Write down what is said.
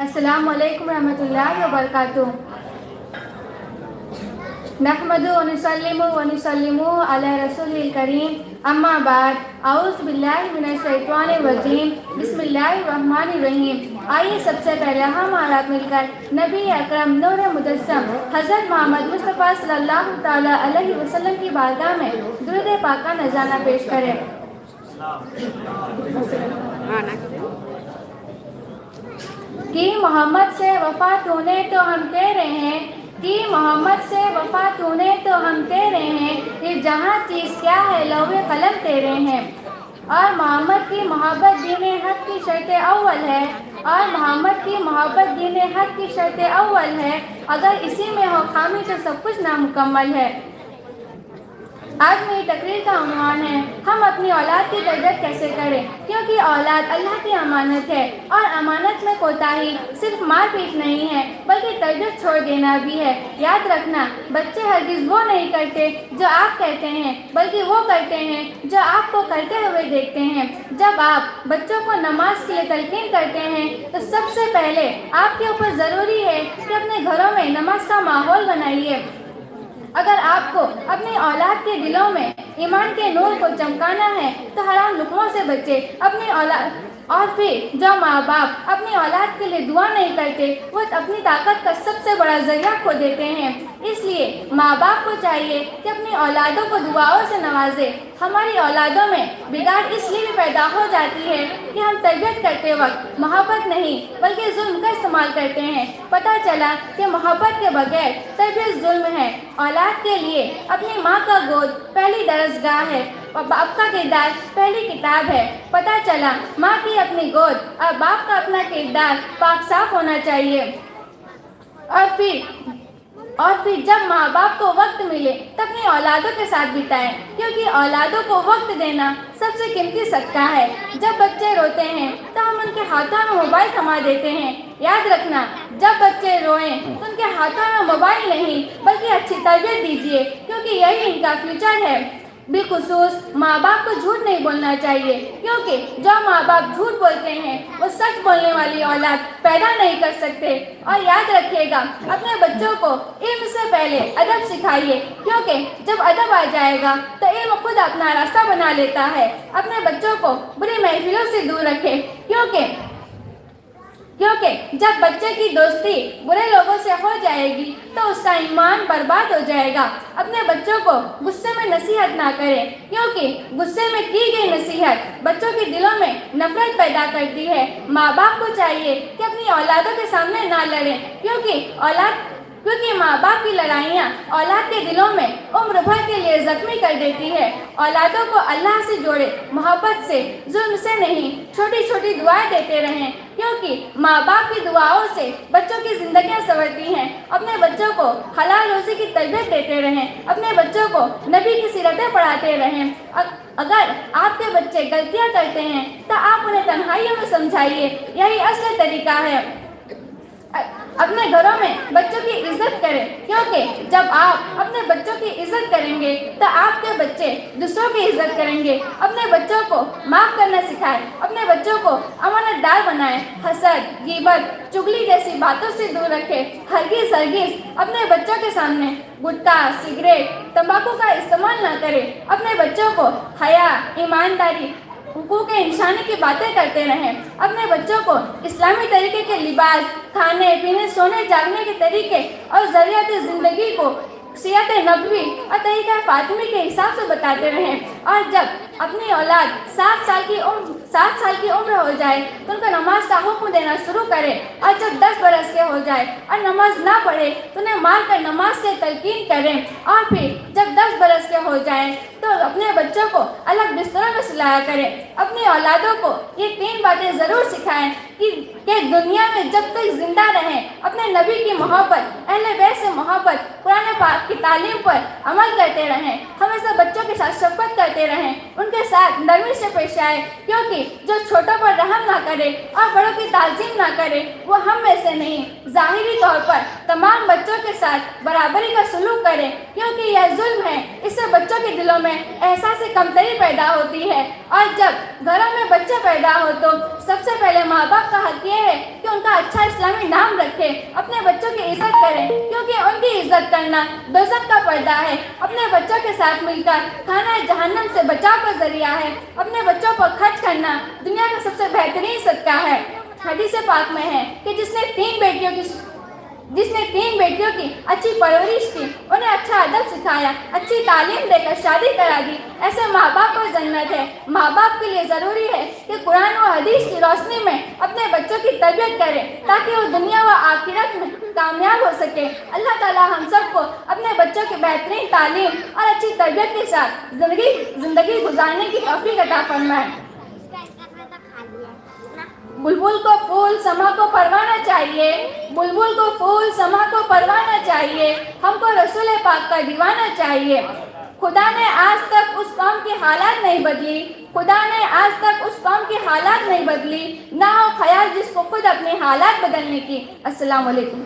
السلام علیکم ورحمۃ اللہ وبرکاتہ. نحمدہ ونسلم ونسلم علی رسول الکریم. اما بعد، اعوذ باللہ من الشیطان الرجیم. بسم اللہ الرحمن الرحیم. آئیے سب سے پہلے ہم اور آپ مل کر نبی اکرم نور مجسم حضرت محمد مصطفیٰ صلی اللہ تعالیٰ علیہ وسلم کی بارگاہ میں درود پاک کا نذرانہ پیش کریں. کہ محمد سے وفا تو نے تو ہم تیرے ہیں، کہ محمد سے وفا تو نے تو ہم تیرے ہیں، یہ جہاں چیز کیا ہے لوح قلم تیرے ہیں. اور محمد کی محبت دین حق کی شرط اول ہے، اور محمد کی محبت دین حق کی شرط اول ہے. اگر اسی میں ہو خامی تو سب کچھ نامکمل ہے. آج میری تقریر کا عنوان ہے ہم اپنی اولاد کی تربیت کیسے کریں، کیونکہ اولاد اللہ کی امانت ہے، اور امانت میں کوتاہی صرف مار پیٹ نہیں ہے بلکہ تربیت چھوڑ دینا بھی ہے. یاد رکھنا، بچے ہرگز وہ نہیں کرتے جو آپ کہتے ہیں بلکہ وہ کرتے ہیں جو آپ کو کرتے ہوئے دیکھتے ہیں. جب آپ بچوں کو نماز کے لیے تلقین کرتے ہیں تو سب سے پہلے آپ کے اوپر ضروری ہے کہ اپنے گھروں میں نماز کا ماحول بنائیے. اگر آپ کو اپنی اولاد کے دلوں میں ایمان کے نور کو چمکانا ہے تو حرام لقموں سے بچے. اپنی اولاد اور پھر جو ماں باپ اپنی اولاد کے لیے دعا نہیں کرتے وہ اپنی طاقت کا سب سے بڑا ذریعہ کھو دیتے ہیں. اس لیے ماں باپ کو چاہیے کہ اپنی اولادوں کو دعاؤں سے نوازے. ہماری اولادوں میں بگاڑ اس لیے بھی پیدا ہو جاتی ہے کہ ہم تربیت کرتے وقت محبت نہیں بلکہ ظلم کا استعمال کرتے ہیں. پتہ چلا کہ محبت کے بغیر تربیت ظلم ہے. اولاد کے لیے اپنی ماں کا گود پہلی درسگاہ ہے اور باپ کا کردار پہلی کتاب ہے. پتہ چلا ماں کی اپنی گود اور باپ کا اپنا کردار پاک صاف ہونا چاہیے. اور پھر جب ماں باپ کو وقت ملے تو اپنی اولادوں کے ساتھ بتائیں، کیونکہ اولادوں کو وقت دینا سب سے قیمتی صدقہ ہے. جب بچے روتے ہیں تو ہم ان کے ہاتھوں میں موبائل تھما دیتے ہیں. یاد رکھنا، جب بچے روئیں تو ان کے ہاتھوں میں موبائل نہیں بلکہ اچھی تربیت دیجیے، کیونکہ یہی ان کا فیوچر ہے. بالخصوص ماں باپ کو جھوٹ نہیں بولنا چاہیے، کیونکہ جو ماں باپ جھوٹ بولتے ہیں وہ سچ بولنے والی اولاد پیدا نہیں کر سکتے. اور یاد رکھیے گا، اپنے بچوں کو علم سے پہلے ادب سکھائیے، کیونکہ جب ادب آ جائے گا تو علم خود اپنا راستہ بنا لیتا ہے. اپنے بچوں کو بری محفلوں سے دور رکھیں، کیونکہ جب بچے کی دوستی برے لوگوں سے ہو جائے گی تو اس کا ایمان برباد ہو جائے گا. اپنے بچوں کو غصے میں نصیحت نہ کریں، کیونکہ غصے میں کی گئی نصیحت بچوں کے دلوں میں نفرت پیدا کرتی ہے. ماں باپ کو چاہیے کہ اپنی اولادوں کے سامنے نہ لڑیں، کیونکہ ماں باپ کی لڑائیاں اولاد کے دلوں میں عمر بھر کے لیے زخمی کر دیتی ہے. اولادوں کو اللہ سے جوڑے، محبت سے، ظلم سے نہیں. چھوٹی چھوٹی دعائیں دیتے رہیں، کیونکہ ماں باپ کی دعاؤں سے بچوں کی زندگیاں سنورتی ہیں. اپنے بچوں کو حلال روزی کی تربیت دیتے رہیں. اپنے بچوں کو نبی کی سیرتیں پڑھاتے رہیں. اگر آپ کے بچے غلطیاں کرتے ہیں تو آپ انہیں تنہائیوں میں سمجھائیے، یہی اصل طریقہ ہے. اپنے گھروں میں بچوں کی عزت کریں، کیونکہ جب آپ اپنے بچوں کی عزت کریں گے تو آپ کے بچے دوسروں کی عزت کریں گے. اپنے بچوں کو معاف کرنا سکھائیں، اپنے بچوں کو امانت دار بنائیں. حسد، غیبت، چغلی جیسی باتوں سے دور رکھیں. ہرگز اپنے بچوں کے سامنے گٹکا، سگریٹ، تمباکو کا استعمال نہ کریں. اپنے بچوں کو حیا، ایمانداری، حقوق انسانی کی باتیں کرتے رہیں. اپنے بچوں کو اسلامی طریقے کے لباس، کھانے پینے، سونے جاگنے کے طریقے اور ضروریات زندگی کو سیرت نبوی اور طریقہ فاطمی کے حساب سے بتاتے رہیں. اور جب اپنی اولاد 7 سال کی عمر ہو جائے تو ان کو نماز کا حکم دینا شروع کریں. اور جب 10 برس کے ہو جائے اور نماز نہ پڑھے تو انہیں مار کر نماز کے تلقین کریں. اور پھر جب 10 برس کے ہو جائیں تو اپنے بچوں کو الگ بستروں میں سلایا کریں. اپنی اولادوں کو یہ 3 باتیں ضرور سکھائیں کہ دنیا میں جب تک زندہ رہیں اپنے نبی کی محبت، اہل بیت سے محبت، قرآن پاک کی تعلیم پر عمل کرتے رہیں. ہمیشہ بچوں کے ساتھ شفقت کرتے رہیں، ان کے ساتھ نرمی سے پیش آئے، کیونکہ جو چھوٹوں پر رحم نہ کرے اور بڑوں کی تعظیم نہ کرے وہ ہم میں سے نہیں۔ ظاہری طور پر تمام بچوں کے ساتھ برابری کا سلوک کرے، کیونکہ یہ ظلم ہے۔ اس سے بچوں کے دلوں میں احساس کمتری پیدا ہوتی ہے، اور جب گھروں میں بچے پیدا ہو تو سب سے پہلے ماں باپ کا حق یہ ہے کہ ان کا اچھا اسلامی نام رکھے، اپنے بچوں کی عزت کریں، کیونکہ ان کی عزت کرنا دوزخ کا پردہ ہے۔ اپنے بچوں کے ساتھ مل کر کھانا جہنم سے بچاؤ کا ذریعہ ہے۔ اپنے بچوں پر خرچ کرنا دنیا کا سب سے بہترین صدقہ ہے۔ حدیث پاک میں ہے کہ جس نے تین بیٹیوں کی اچھی پرورش کی، انہیں اچھا ادب سکھایا، اچھی تعلیم دے کر شادی کرا دی، ایسے ماں باپ پر جنت ہے۔ ماں باپ کے لیے ضروری ہے کہ قرآن و حدیث کی روشنی میں اپنے بچوں کی تربیت کرے، تاکہ وہ دنیا و آخرت میں کامیاب ہو سکے۔ اللہ تعالی ہم سب کو اپنے بچوں کی بہترین تعلیم اور اچھی تربیت کے ساتھ زندگی گزارنے کی توفیق عطا فرمائے۔ بلبل کو پھول سما کو پروانا چاہیے، بلبل کو پھول سما کو پروانا چاہیے، ہم کو رسول پاک کا دیوانہ چاہیے۔ خدا نے آج تک اس قوم کی حالات نہیں بدلی، خدا نے آج تک اس قوم کی حالات نہیں بدلی، نہ ہو خیال جس کو خود اپنے حالات بدلنے کی۔ السلام علیکم۔